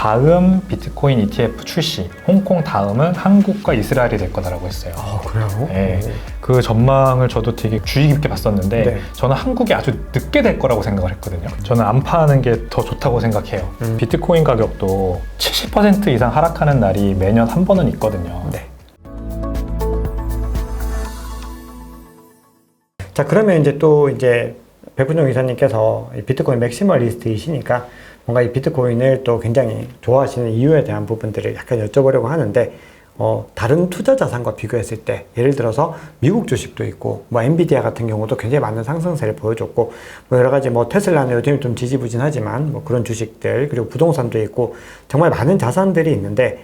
다음 비트코인 ETF 출시, 홍콩 다음은 한국과 이스라엘이 될 거다라고 했어요. 아, 그래요? 네, 그 전망을 저도 되게 주의 깊게 봤었는데 네. 저는 한국이 아주 늦게 될 거라고 생각을 했거든요. 저는 안파하는 게 더 좋다고 생각해요. 비트코인 가격도 70% 이상 하락하는 날이 매년 한 번은 있거든요. 네. 자, 그러면 이제 백분종 이사님께서 비트코인 맥시멀리스트이시니까 뭔가 이 비트코인을 또 굉장히 좋아하시는 이유에 대한 부분들을 약간 여쭤보려고 하는데, 다른 투자 자산과 비교했을 때 예를 들어서 미국 주식도 있고 뭐 엔비디아 같은 경우도 굉장히 많은 상승세를 보여줬고 뭐 여러 가지 뭐 테슬라는 요즘 좀 지지부진하지만 뭐 그런 주식들 그리고 부동산도 있고 정말 많은 자산들이 있는데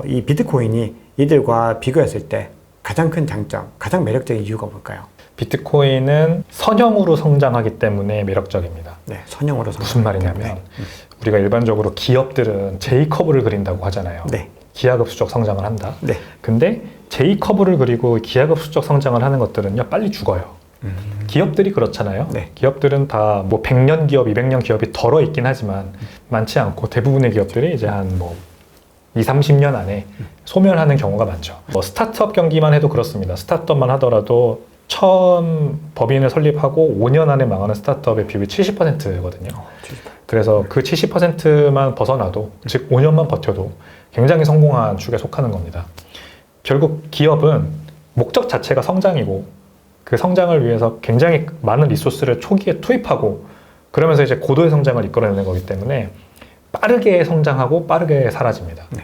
이 비트코인이 이들과 비교했을 때 가장 큰 장점, 가장 매력적인 이유가 뭘까요? 비트코인은 선형으로 성장하기 때문에 매력적입니다. 네, 선형으로 무슨 말이냐면 우리가 일반적으로 기업들은 J커브를 그린다고 하잖아요. 네. 기하급수적 성장을 한다. 네. 근데 J커브를 그리고 기하급수적 성장을 하는 것들은요, 빨리 죽어요. 기업들이 그렇잖아요. 네. 기업들은 다 뭐 100년 기업, 200년 기업이 덜어 있긴 하지만 많지 않고 대부분의 기업들이 이제 한 뭐 20-30년 안에 소멸하는 경우가 많죠. 뭐 스타트업 경기만 해도 그렇습니다. 스타트업만 하더라도 처음 법인을 설립하고 5년 안에 망하는 스타트업의 비율이 70%거든요. 그래서 그 70%만 벗어나도, 즉 5년만 버텨도 굉장히 성공한 축에 속하는 겁니다. 결국 기업은 목적 자체가 성장이고 그 성장을 위해서 굉장히 많은 리소스를 초기에 투입하고 그러면서 이제 고도의 성장을 이끌어내는 거기 때문에 빠르게 성장하고 빠르게 사라집니다. 네.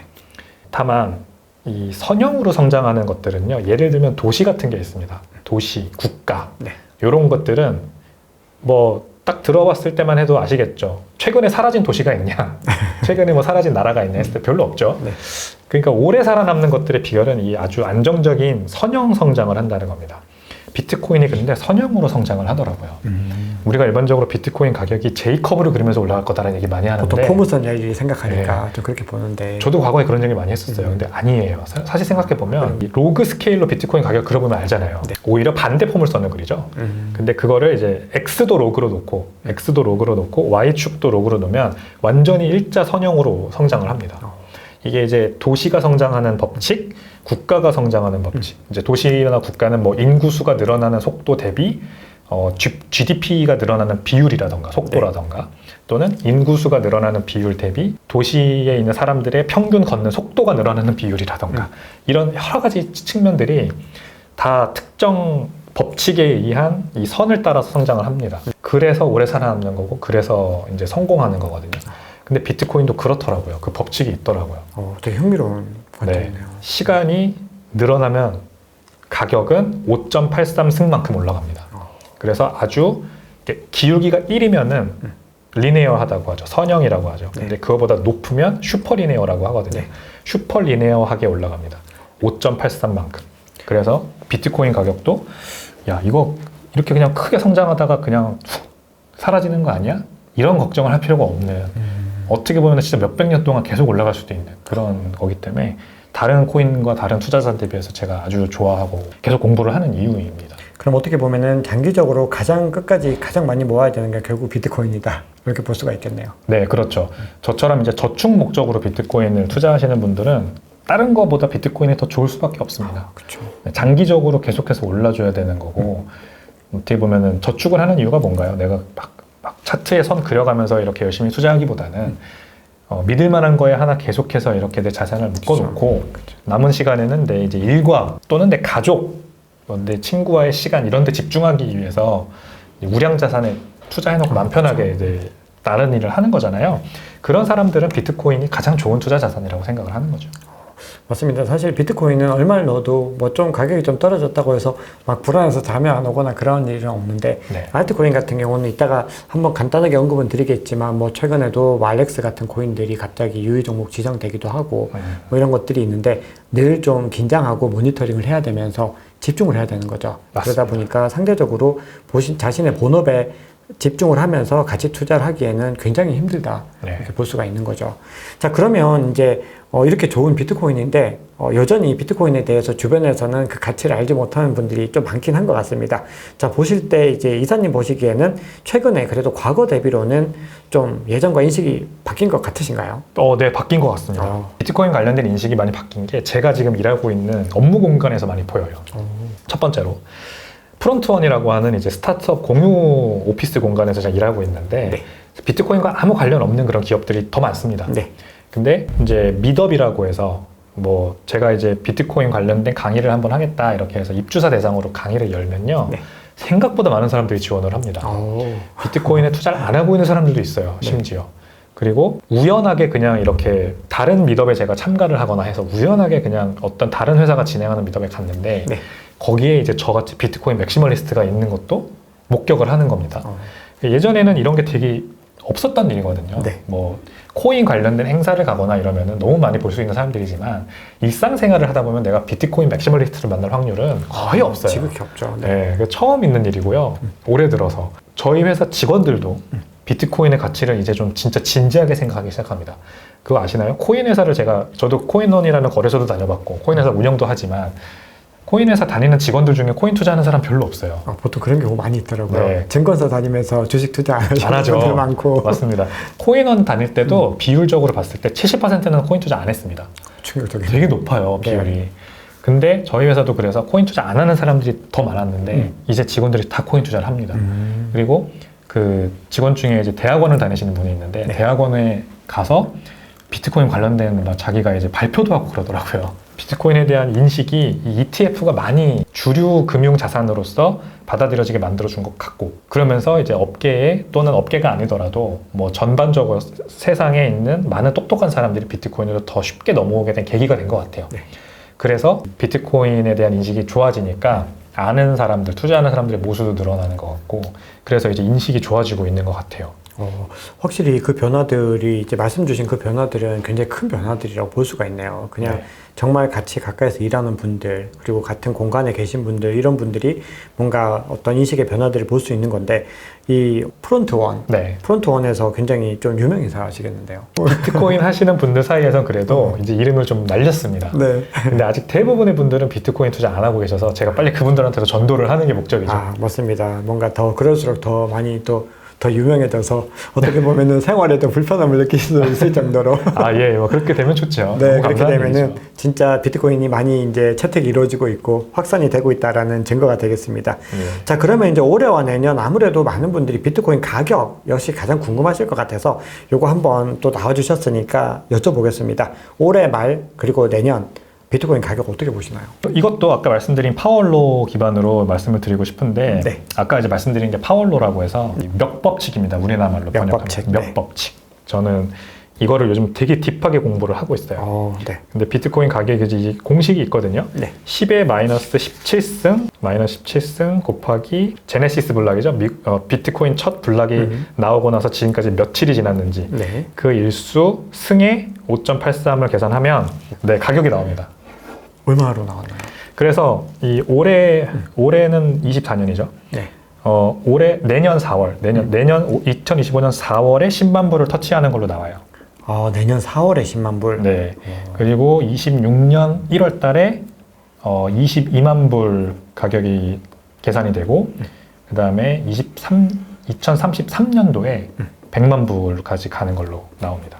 다만 이 선형으로 성장하는 것들은요, 예를 들면 도시 같은 게 있습니다. 도시, 국가, 네. 이런 것들은 뭐 딱 들어봤을 때만 해도 아시겠죠. 최근에 사라진 도시가 있냐, 최근에 뭐 사라진 나라가 있냐 했을 때 별로 없죠. 네. 그러니까 오래 살아남는 것들의 비결은 이 아주 안정적인 선형 성장을 한다는 겁니다. 비트코인이 근데 선형으로 성장을 하더라고요. 우리가 일반적으로 비트코인 가격이 J커브를 그리면서 올라갈 거다라는 얘기 많이 하는데 보통 포물선 얘기 생각하니까 좀 그렇게 보는데 저도 과거에 그런 얘기 많이 했었어요. 근데 아니에요. 사실 생각해보면 이 로그 스케일로 비트코인 가격 그려보면 알잖아요. 네. 오히려 반대 포물선을 그리죠. 근데 그거를 이제 X도 로그로 놓고 X도 로그로 놓고 Y축도 로그로 놓으면 완전히 일자 선형으로 성장을 합니다. 이게 이제 도시가 성장하는 법칙, 국가가 성장하는 법칙. 이제 도시나 국가는 뭐 인구수가 늘어나는 속도 대비 GDP가 늘어나는 비율이라던가 속도라던가 또는 인구수가 늘어나는 비율 대비 도시에 있는 사람들의 평균 걷는 속도가 늘어나는 비율이라던가 이런 여러 가지 측면들이 다 특정 법칙에 의한 이 선을 따라서 성장을 합니다. 그래서 오래 살아남는 거고 그래서 이제 성공하는 거거든요. 근데 비트코인도 그렇더라고요. 그 법칙이 있더라고요. 되게 흥미로운 네. 관점이네요. 시간이 늘어나면 가격은 5.83승만큼 올라갑니다. 그래서 아주 기울기가 1이면은 리네어하다고 하죠. 선형이라고 하죠. 근데 그거보다 높으면 슈퍼리네어라고 하거든요. 네. 슈퍼리네어하게 올라갑니다. 5.83만큼. 그래서 비트코인 가격도 야, 이거 이렇게 그냥 크게 성장하다가 그냥 훅 사라지는 거 아니야? 이런 걱정을 할 필요가 없는 어떻게 보면 진짜 몇백 년 동안 계속 올라갈 수도 있는 그런 거기 때문에 다른 코인과 다른 투자자들에 비해서 제가 아주 좋아하고 계속 공부를 하는 이유입니다. 그럼 어떻게 보면은 장기적으로 가장 끝까지 가장 많이 모아야 되는 게 결국 비트코인이다. 이렇게 볼 수가 있겠네요. 네, 그렇죠. 저처럼 이제 저축 목적으로 비트코인을 투자하시는 분들은 다른 거보다 비트코인이 더 좋을 수밖에 없습니다. 그렇죠. 장기적으로 계속해서 올라줘야 되는 거고 어떻게 보면은 저축을 하는 이유가 뭔가요? 내가 막 차트에 선 그려가면서 이렇게 열심히 투자하기보다는 믿을 만한 거에 하나 계속해서 이렇게 내 자산을 묶어놓고 그렇죠. 남은 시간에는 내 이제 일과 또는 내 가족, 내 친구와의 시간 이런 데 집중하기 위해서 우량 자산에 투자해놓고 마음 편하게 이제 다른 일을 하는 거잖아요. 그런 사람들은 비트코인이 가장 좋은 투자 자산이라고 생각을 하는 거죠. 맞습니다. 사실 비트코인은 얼마를 넣어도 뭐 좀 가격이 좀 떨어졌다고 해서 막 불안해서 잠이 안 오거나 그런 일은 없는데 네. 알트코인 같은 경우는 이따가 한번 간단하게 언급은 드리겠지만 뭐 최근에도 뭐 알렉스 같은 코인들이 갑자기 유의 종목 지정되기도 하고 뭐 이런 것들이 있는데 늘 좀 긴장하고 모니터링을 해야 되면서 집중을 해야 되는 거죠. 맞습니다. 그러다 보니까 상대적으로 자신의 본업에 집중을 하면서 같이 투자를 하기에는 굉장히 힘들다. 네. 이렇게 볼 수가 있는 거죠. 자, 그러면 이제 이렇게 좋은 비트코인인데 여전히 비트코인에 대해서 주변에서는 그 가치를 알지 못하는 분들이 좀 많긴 한 것 같습니다. 자, 보실 때 이제 이사님 보시기에는 최근에 그래도 과거 대비로는 좀 예전과 인식이 바뀐 것 같으신가요? 네, 바뀐 것 같습니다. 비트코인 관련된 인식이 많이 바뀐 게 제가 지금 일하고 있는 업무 공간에서 많이 보여요. 첫 번째로 프론트원이라고 하는 이제 스타트업 공유 오피스 공간에서 제가 일하고 있는데 네. 비트코인과 아무 관련 없는 그런 기업들이 더 많습니다. 네. 근데 이제 미덥이라고 해서 뭐 제가 이제 비트코인 관련된 강의를 한번 하겠다 이렇게 해서 입주사 대상으로 강의를 열면요. 네. 생각보다 많은 사람들이 지원을 합니다. 비트코인에 투자를 안 하고 있는 사람들도 있어요. 심지어. 그리고 우연하게 그냥 이렇게 다른 미덥에 제가 참가를 하거나 해서 우연하게 그냥 어떤 다른 회사가 진행하는 미덥에 갔는데 네. 거기에 이제 저같이 비트코인 맥시멀리스트가 있는 것도 목격을 하는 겁니다. 예전에는 이런 게 되게 없었던 일이거든요. 네. 뭐 코인 관련된 행사를 가거나 이러면은 너무 많이 볼 수 있는 사람들이지만 일상생활을 하다 보면 내가 비트코인 맥시멀리스트를 만날 확률은 거의 없어요. 지극히 없죠. 네. 네, 그게 처음 있는 일이고요. 올해 들어서 저희 회사 직원들도 비트코인의 가치를 이제 좀 진짜 진지하게 생각하기 시작합니다. 그거 아시나요? 코인 회사를 저도 코인원이라는 거래소도 다녀봤고 코인 회사 운영도 하지만 코인 회사 다니는 직원들 중에 코인 투자하는 사람 별로 없어요. 보통 그런 경우 많이 있더라고요. 네. 증권사 다니면서 주식 투자 안 안 하시는 하죠. 분들 많고. 맞습니다. 코인원 다닐 때도 비율적으로 봤을 때 70%는 코인 투자 안 했습니다. 충격적이죠. 되게 높아요, 비율이. 네. 근데 저희 회사도 그래서 코인 투자 안 하는 사람들이 더 많았는데 이제 직원들이 다 코인 투자를 합니다. 그리고 그 직원 중에 이제 대학원을 다니시는 분이 있는데 네. 대학원에 가서 비트코인 관련된 막 자기가 이제 발표도 하고 그러더라고요. 비트코인에 대한 인식이 이 ETF가 많이 주류 금융 자산으로서 받아들여지게 만들어준 것 같고 그러면서 이제 업계에 또는 업계가 아니더라도 뭐 전반적으로 세상에 있는 많은 똑똑한 사람들이 비트코인으로 더 쉽게 넘어오게 된 계기가 된 것 같아요. 네. 그래서 비트코인에 대한 인식이 좋아지니까 아는 사람들, 투자하는 사람들의 모수도 늘어나는 것 같고 그래서 이제 인식이 좋아지고 있는 것 같아요. 확실히 그 변화들이 이제 말씀 주신 그 변화들은 굉장히 큰 변화들이라고 볼 수가 있네요. 그냥 네. 정말 같이 가까이서 일하는 분들 그리고 같은 공간에 계신 분들 이런 분들이 뭔가 어떤 인식의 변화들을 볼 수 있는 건데 이 프론트원 네. 프론트원에서 굉장히 좀 유명인사 하시겠는데요. 비트코인 하시는 분들 사이에선 그래도 이제 이름을 좀 날렸습니다. 네. 근데 아직 대부분의 분들은 비트코인 투자 안 하고 계셔서 제가 빨리 그분들한테도 전도를 하는 게 목적이죠. 맞습니다. 뭔가 더 그럴수록 더 많이 더 유명해져서 어떻게 보면은 생활에도 불편함을 느낄 수 있을 정도로 예, 뭐 그렇게 되면 좋죠. 네, 너무 그렇게 감사한 되면은 일이죠. 진짜 비트코인이 많이 이제 채택이 이루어지고 있고 확산이 되고 있다라는 증거가 되겠습니다. 네. 자, 그러면 이제 올해와 내년 아무래도 많은 분들이 비트코인 가격 역시 가장 궁금하실 것 같아서 요거 한번 또 나와주셨으니까 여쭤보겠습니다. 올해 말 그리고 내년 비트코인 가격 어떻게 보시나요? 이것도 아까 말씀드린 파월로 기반으로 말씀을 드리고 싶은데 네. 아까 이제 말씀드린 게 파월로라고 해서 몇 법칙입니다. 우리나라 말로 법칙, 몇 네. 법칙. 저는 이거를 요즘 되게 딥하게 공부를 하고 있어요. 네. 근데 비트코인 가격이 이제 공식이 있거든요. 네. 10의 마이너스 17승, 마이너스 17승 곱하기 제네시스 블락이죠. 비트코인 첫 블락이 나오고 나서 지금까지 며칠이 지났는지 네. 그 일수 승의 5.83을 계산하면 네, 가격이 나옵니다. 얼마로 나왔나요? 그래서 이 올해는 24년이죠. 네. 내년 4월, 내년 2025년 4월에 10만 불을 터치하는 걸로 나와요. 내년 4월에 10만 불. 네. 그리고 26년 1월 달에 22만 불 가격이 계산이 되고 그 다음에 2033년도에 100만 불까지 가는 걸로 나옵니다.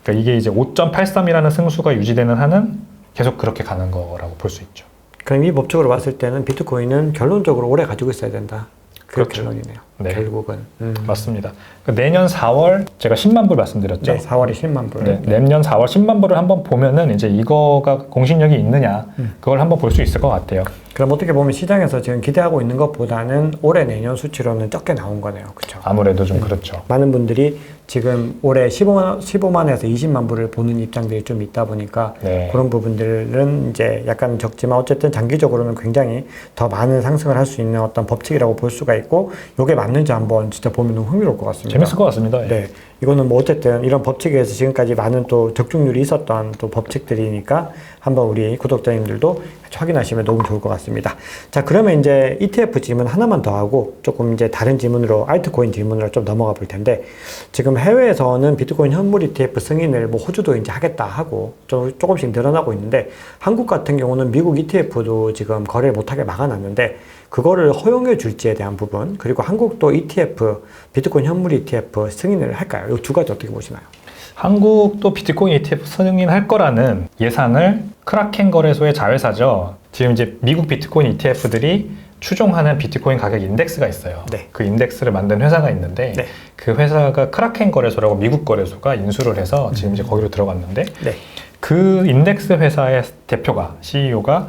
그러니까 이게 이제 5.83이라는 승수가 유지되는 한은 계속 그렇게 가는 거라고 볼 수 있죠. 그럼 이 법칙으로 봤을 때는 비트코인은 결론적으로 오래 가지고 있어야 된다. 그 그렇죠. 결론이네요. 네. 결국은. 맞습니다. 내년 4월 제가 10만 불 말씀드렸죠. 네, 4월에 10만 불. 네, 내년 4월 10만 불을 한번 보면은 이제 이거가 공신력이 있느냐 그걸 한번 볼 수 있을 것 같아요. 그럼 어떻게 보면 시장에서 지금 기대하고 있는 것보다는 올해 내년 수치로는 적게 나온 거네요. 그렇죠? 아무래도 좀 그렇죠. 많은 분들이 지금 올해 15만에서 20만 불을 보는 입장들이 좀 있다 보니까 네. 그런 부분들은 이제 약간 적지만 어쨌든 장기적으로는 굉장히 더 많은 상승을 할 수 있는 어떤 법칙이라고 볼 수가 있고 이게 맞는지 한번 진짜 보면 흥미로울 것 같습니다. 재밌을 것 같습니다. 예. 네. 이거는 뭐 어쨌든 이런 법칙에서 지금까지 많은 또 적중률이 있었던 또 법칙들이니까 한번 우리 구독자님들도 확인하시면 너무 좋을 것 같습니다. 자, 그러면 이제 ETF 질문 하나만 더 하고 조금 이제 다른 질문으로 알트코인 질문으로 좀 넘어가 볼 텐데, 지금 해외에서는 비트코인 현물 ETF 승인을 뭐 호주도 이제 하겠다 하고 조금씩 늘어나고 있는데, 한국 같은 경우는 미국 ETF도 지금 거래를 못하게 막아놨는데 그거를 허용해 줄지에 대한 부분, 그리고 한국도 ETF, 비트코인 현물 ETF 승인을 할까요? 이 두 가지 어떻게 보시나요? 한국도 비트코인 ETF 승인할 거라는 예상을 크라켄 거래소의 자회사죠. 지금 이제 미국 비트코인 ETF들이 추종하는 비트코인 가격 인덱스가 있어요. 네. 그 인덱스를 만든 회사가 있는데 네. 그 회사가 크라켄 거래소라고 미국 거래소가 인수를 해서 지금 이제 거기로 들어갔는데 네. 그 인덱스 회사의 대표가, CEO가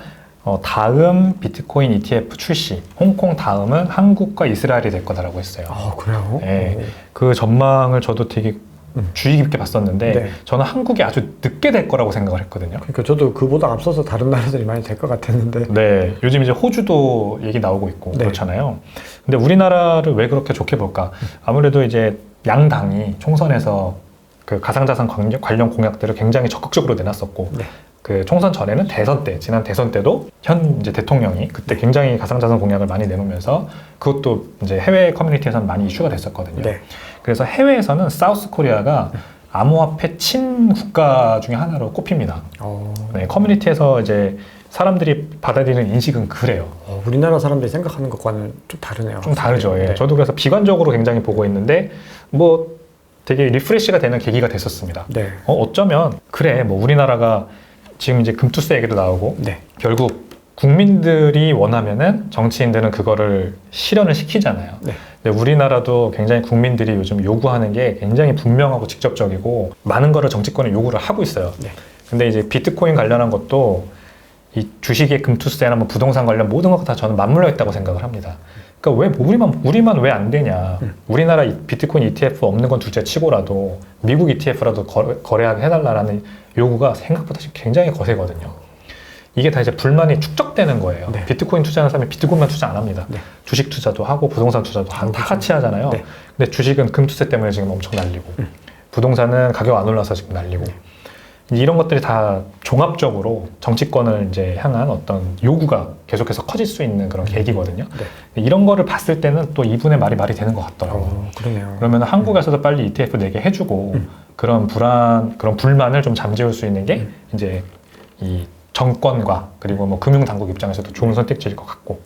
다음 비트코인 ETF 출시, 홍콩 다음은 한국과 이스라엘이 될 거다라고 했어요. 아, 그래요? 네, 그 전망을 저도 되게 주의 깊게 봤었는데 네. 저는 한국이 아주 늦게 될 거라고 생각을 했거든요. 그러니까 저도 그보다 앞서서 다른 나라들이 많이 될 것 같았는데. 네, 요즘 이제 호주도 얘기 나오고 있고 네. 그렇잖아요. 근데 우리나라를 왜 그렇게 좋게 볼까? 아무래도 이제 양당이 총선에서 그 가상자산 관련 공약들을 굉장히 적극적으로 내놨었고, 네. 그 총선 전에는 대선 때, 지난 대선 때도 현 이제 대통령이 그때 굉장히 가상자산 공약을 많이 내놓으면서 그것도 이제 해외 커뮤니티에서는 많이 이슈가 됐었거든요. 네. 그래서 해외에서는 사우스 코리아가 암호화폐 친국가 중에 하나로 꼽힙니다. 네, 커뮤니티에서 이제 사람들이 받아들이는 인식은 그래요. 우리나라 사람들이 생각하는 것과는 좀 다르네요. 좀 다르죠. 예. 네. 저도 그래서 비관적으로 굉장히 보고 있는데 뭐 되게 리프레시가 되는 계기가 됐었습니다. 네. 어쩌면 그래, 뭐 우리나라가 지금 이제 금투세 얘기도 나오고 네. 결국 국민들이 원하면은 정치인들은 그거를 실현을 시키잖아요. 네. 근데 우리나라도 굉장히 국민들이 요즘 요구하는 게 굉장히 분명하고 직접적이고 많은 거를 정치권에 요구를 하고 있어요. 네. 근데 이제 비트코인 관련한 것도 이 주식의 금투세나 뭐 부동산 관련 모든 것 다 저는 맞물려 있다고 생각을 합니다. 그러니까 왜 우리만 왜 안 되냐? 우리나라 비트코인 ETF 없는 건 둘째 치고라도 미국 ETF라도 거래하게 해달라는 요구가 생각보다 굉장히 거세거든요. 이게 다 이제 불만이 축적되는 거예요. 네. 비트코인 투자하는 사람이 비트코인만 투자 안 합니다. 네. 주식 투자도 하고 부동산 투자도 다 같이 하잖아요. 네. 근데 주식은 금투세 때문에 지금 엄청 날리고 부동산은 가격 안 올라서 지금 날리고 이런 것들이 다 종합적으로 정치권을 이제 향한 어떤 요구가 계속해서 커질 수 있는 그런 계기거든요. 네. 이런 거를 봤을 때는 또 이분의 말이 되는 것 같더라고요. 그러네요. 그러면 한국에서도 빨리 ETF 내게 해주고 그런 불만을 좀 잠재울 수 있는 게 이제 이 정권과 그리고 뭐 금융당국 입장에서도 좋은 선택지일 것 같고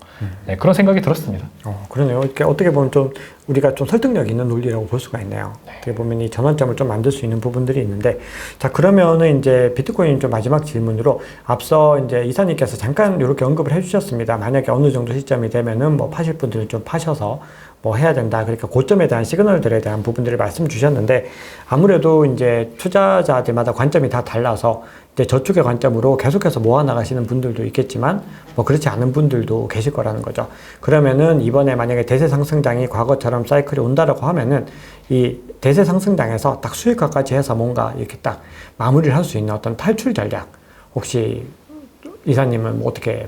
네, 그런 생각이 들었습니다. 그러네요. 이렇게 어떻게 보면 좀 우리가 좀 설득력 있는 논리라고 볼 수가 있네요. 네. 어떻게 보면 이 전환점을 좀 만들 수 있는 부분들이 있는데, 자, 그러면은 이제 비트코인 좀 마지막 질문으로 앞서 이제 이사님께서 잠깐 이렇게 언급을 해주셨습니다. 만약에 어느 정도 시점이 되면은 뭐 파실 분들은 좀 파셔서 뭐 해야 된다. 그러니까 고점에 대한 시그널들에 대한 부분들을 말씀 주셨는데, 아무래도 이제 투자자들마다 관점이 다 달라서 이제 저축의 관점으로 계속해서 모아 나가시는 분들도 있겠지만 뭐 그렇지 않은 분들도 계실 거라는 거죠. 그러면은 이번에 만약에 대세 상승장이 과거처럼 사이클이 온다라고 하면은 이 대세 상승장에서 딱 수익화까지 해서 뭔가 이렇게 딱 마무리를 할 수 있는 어떤 탈출 전략, 혹시 이사님은 뭐 어떻게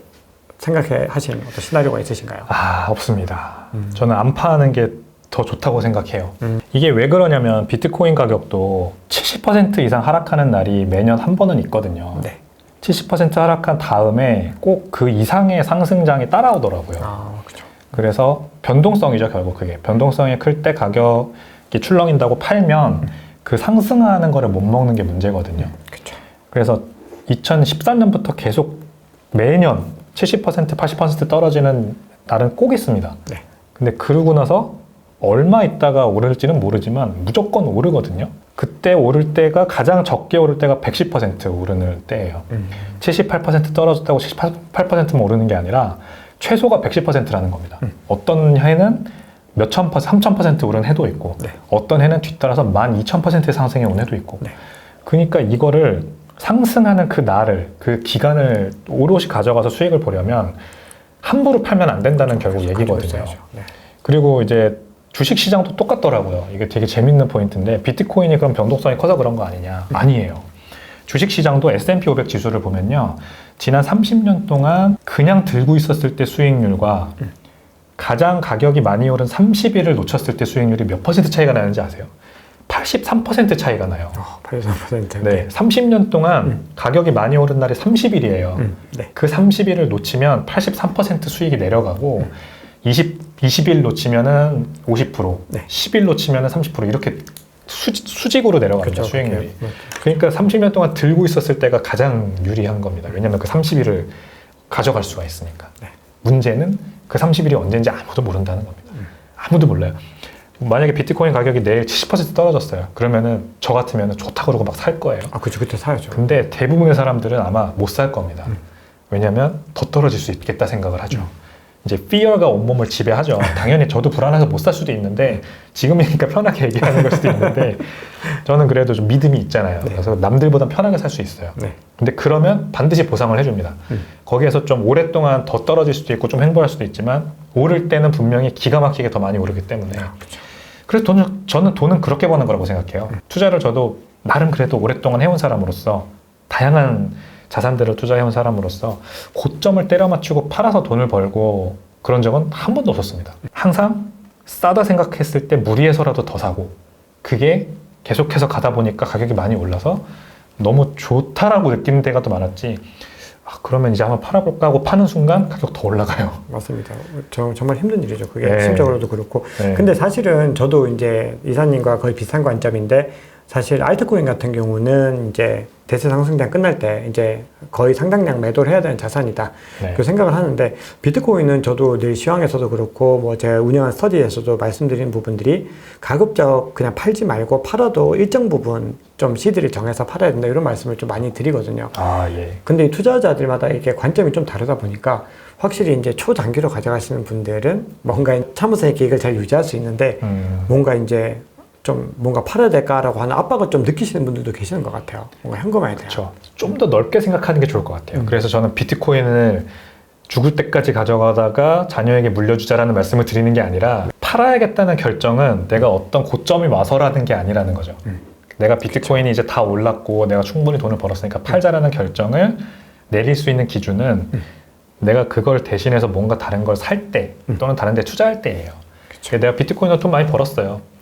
생각해 하시는 어떤 시나리오가 있으신가요? 없습니다. 저는 안 파는 게 더 좋다고 생각해요. 이게 왜 그러냐면 비트코인 가격도 70% 이상 하락하는 날이 매년 한 번은 있거든요. 네. 70% 하락한 다음에 꼭 그 이상의 상승장이 따라오더라고요. 그렇죠. 그래서 변동성이죠, 결국 그게. 변동성이 클 때 가격이 출렁인다고 팔면 그 상승하는 거를 못 먹는 게 문제거든요. 그렇죠. 그래서 2013년부터 계속 매년 70%, 80% 떨어지는 날은 꼭 있습니다. 네. 근데 그러고 나서 얼마 있다가 오를지는 모르지만 무조건 오르거든요. 그때 오를 때가 가장 적게 오를 때가 110% 오르는 때예요. 78% 떨어졌다고 78%만 오르는 게 아니라 최소가 110%라는 겁니다. 어떤 해는 몇천 퍼센트, 3000% 오른 해도 있고 네. 어떤 해는 뒤따라서 12000%의 상승이 온 해도 있고 네. 그러니까 이거를 상승하는 그 날을, 그 기간을 오롯이 가져가서 수익을 보려면 함부로 팔면 안 된다는 결국 얘기거든요. 네. 그리고 이제 주식 시장도 똑같더라고요. 이게 되게 재밌는 포인트인데 비트코인이 그럼 변동성이 커서 그런 거 아니냐? 아니에요. 주식 시장도 S&P 500 지수를 보면요. 지난 30년 동안 그냥 들고 있었을 때 수익률과 가장 가격이 많이 오른 30일을 놓쳤을 때 수익률이 몇 퍼센트 차이가 나는지 아세요? 83% 차이가 나요. 83%. 네, 30년 동안 가격이 많이 오른 날이 30일이에요. 네. 그 30일을 놓치면 83% 수익이 내려가고 20일 놓치면은 50%, 네. 10일 놓치면은 30% 이렇게 수직으로 내려갑니다. 그렇죠. 수익률이. 그렇게. 그러니까 30년 동안 들고 있었을 때가 가장 유리한 겁니다. 왜냐하면 그 30일을 가져갈 수가 있으니까. 네. 문제는 그 30일이 언제인지 아무도 모른다는 겁니다. 아무도 몰라요. 만약에 비트코인 가격이 내일 70% 떨어졌어요. 그러면은 저 같으면 좋다 그러고 막 살 거예요. 그렇죠. 그때 사야죠. 근데 대부분의 사람들은 아마 못 살 겁니다. 왜냐하면 더 떨어질 수 있겠다 생각을 하죠. 이제 fear가 온몸을 지배하죠. 당연히 저도 불안해서 못 살 수도 있는데 지금이니까 편하게 얘기하는 걸 수도 있는데 저는 그래도 좀 믿음이 있잖아요. 네. 그래서 남들보다 편하게 살 수 있어요. 네. 근데 그러면 반드시 보상을 해줍니다. 거기에서 좀 오랫동안 더 떨어질 수도 있고 좀 횡보할 수도 있지만 오를 때는 분명히 기가 막히게 더 많이 오르기 때문에 그렇죠. 그래서 저는 돈은 그렇게 버는 거라고 생각해요. 투자를 저도 나름 그래도 오랫동안 해온 사람으로서 다양한 자산들을 투자해온 사람으로서 고점을 때려 맞추고 팔아서 돈을 벌고 그런 적은 한 번도 없었습니다. 항상 싸다 생각했을 때 무리해서라도 더 사고 그게 계속해서 가다 보니까 가격이 많이 올라서 너무 좋다라고 느끼는 때가 더 많았지 그러면 이제 한번 팔아볼까 하고 파는 순간 가격 더 올라가요. 맞습니다. 정말 힘든 일이죠. 그게 네. 심적으로도 그렇고. 네. 근데 사실은 저도 이제 이사님과 거의 비슷한 관점인데 사실 알트코인 같은 경우는 이제 대세 상승장 끝날 때 이제 거의 상당량 매도를 해야 되는 자산이다. 네. 그 생각을 하는데 비트코인은 저도 늘 시황에서도 그렇고 뭐 제가 운영한 스터디에서도 말씀드린 부분들이 가급적 그냥 팔지 말고 팔아도 일정 부분 좀 시드를 정해서 팔아야 된다 이런 말씀을 좀 많이 드리거든요. 예. 근데 이 투자자들마다 이렇게 관점이 좀 다르다 보니까 확실히 이제 초장기로 가져가시는 분들은 뭔가 참으세의 계획을 잘 유지할 수 있는데 뭔가 이제 좀 뭔가 팔아야 될까라고 하는 압박을 좀 느끼시는 분들도 계시는 것 같아요. 뭔가 현금화에 대한. 그렇죠. 좀 더 넓게 생각하는 게 좋을 것 같아요. 그래서 저는 비트코인을 죽을 때까지 가져가다가 자녀에게 물려주자라는 말씀을 드리는 게 아니라 팔아야겠다는 결정은 내가 어떤 고점이 와서라는 게 아니라는 거죠. 내가 비트코인이 이제 다 올랐고 내가 충분히 돈을 벌었으니까 팔자라는 결정을 내릴 수 있는 기준은 내가 그걸 대신해서 뭔가 다른 걸 살 때 또는 다른 데 투자할 때예요. 내가 비트코인으로 돈 많이 벌었어요.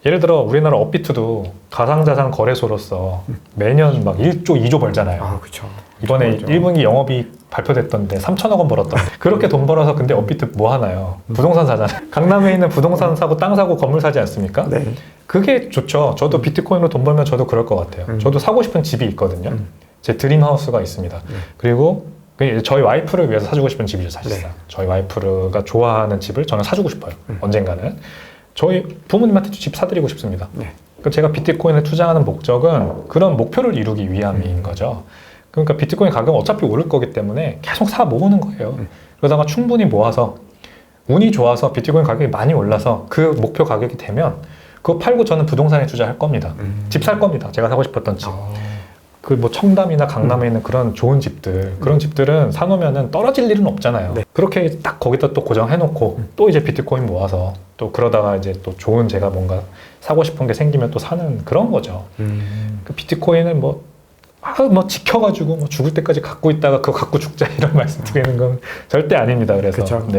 예를 들어 우리나라 업비트도 가상자산 거래소로서 매년 막 1조, 2조 벌잖아요. 그렇죠. 이번에 1분기 영업이익 발표됐던데 3천억 원 벌었다. 그렇게 돈 벌어서 근데 업비트 뭐 하나요? 부동산 사잖아요. 강남에 있는 부동산 사고 땅 사고 건물 사지 않습니까? 네. 그게 좋죠. 저도 비트코인으로 돈 벌면 저도 그럴 것 같아요. 저도 사고 싶은 집이 있거든요. 제 드림하우스가 있습니다. 그리고 저희 와이프를 위해서 사주고 싶은 집이죠, 사실상. 네. 저희 와이프가 좋아하는 집을 저는 사주고 싶어요. 언젠가는. 저희 부모님한테도 집 사드리고 싶습니다. 네. 그러니까 제가 비트코인을 투자하는 목적은 그런 목표를 이루기 위함인 거죠. 그러니까 비트코인 가격은 어차피 오를 거기 때문에 계속 사 모으는 거예요. 그러다가 충분히 모아서 운이 좋아서 비트코인 가격이 많이 올라서 그 목표 가격이 되면 그거 팔고 저는 부동산에 투자할 겁니다. 집 살 겁니다. 제가 사고 싶었던 집. 그 뭐 청담이나 강남에 있는 그런 좋은 집들, 그런 집들은 사놓으면은 떨어질 일은 없잖아요. 네. 그렇게 딱 거기다 또 고정해놓고 또 이제 비트코인 모아서 또 그러다가 이제 또 좋은 제가 뭔가 사고 싶은 게 생기면 또 사는 그런 거죠. 그 비트코인은 뭐 지켜가지고 뭐 죽을 때까지 갖고 있다가 그거 갖고 죽자 이런 말씀 드리는 건 절대 아닙니다. 그래서. 그쵸. 네.